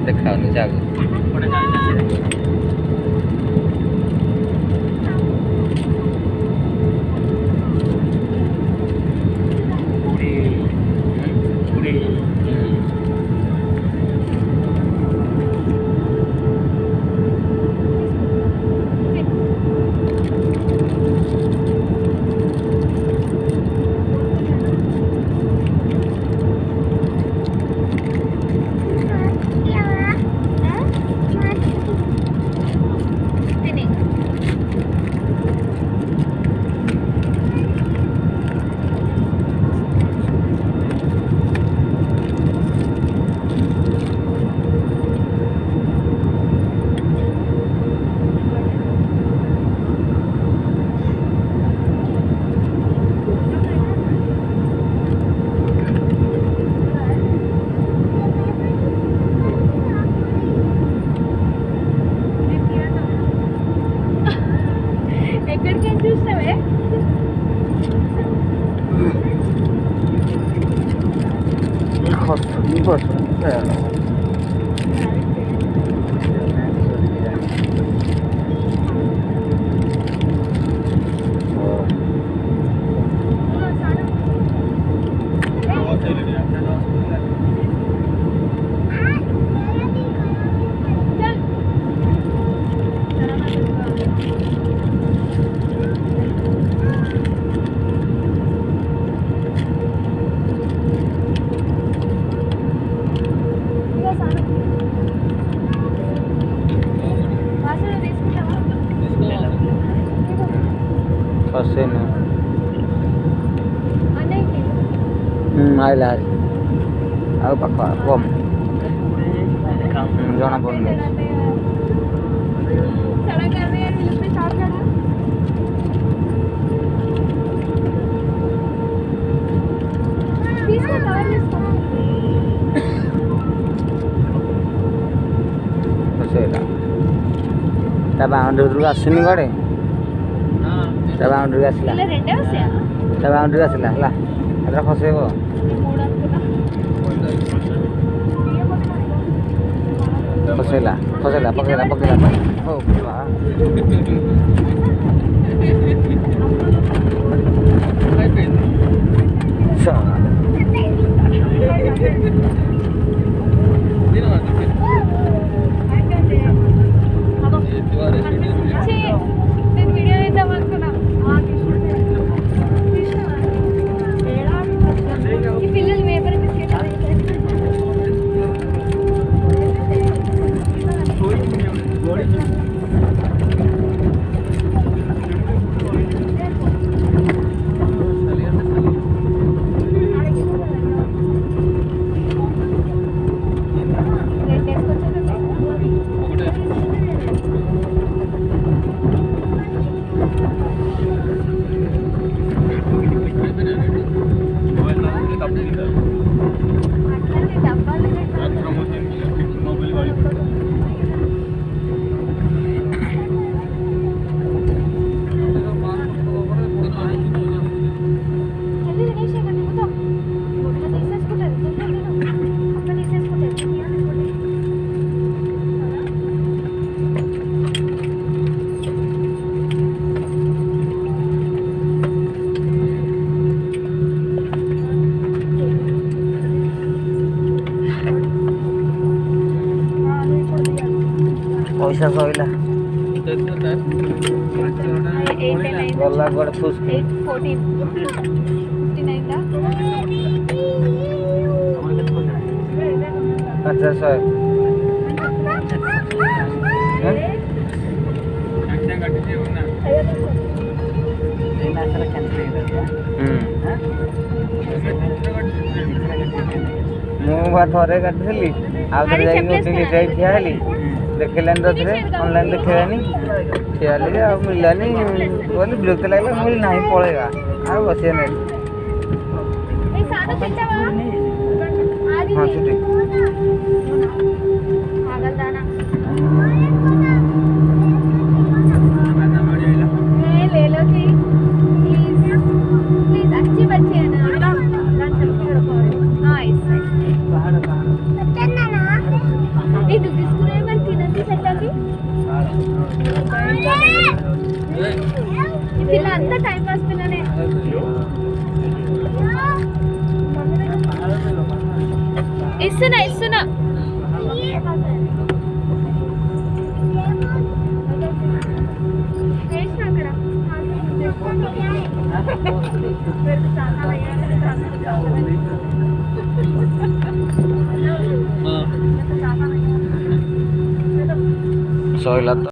ଦେଖାଉନି ଯାକୁ आइला ଆଉ ପାଖ କମ୍ ଜଣା ପଡ଼ୁନି ତା ବାଉଣ୍ଡ୍ରିରୁ ଆସିନି କୁଆଡ଼େ ତା ବାଉଣ୍ଡ୍ରି ଆସିଲା ତା ବାଉଣ୍ଡ୍ରି ଆସିଲା ହେଲା ଏଥର ଖସେଇବ फसेला फसेला पकड़ा पकड़ा ओ वाह पैसा सहिला गला गोड़ फुस 14 59 दा 50 ମୁଁ ଥରେ କାଟିଥିଲି ଆଉ ଥରେ ଯାଇକି ଠିଆ ହେଲି देखिलानी तो थे ऑनलाइन देखिलानी ठिया हेली आ मिलानी बोली विरक्त लागला मिल नहीं पळेगा आ बसिया नहीं ए सानो चिंतावा आदि हां छुट्टी पागल दाना ले लो जी प्लीज अच्छी बच्ची है ना వీళ్ళంతా టైం పాస్ పిల్లనే. ఇస్తున్నా ఇస్తున్నా. సో ఇలా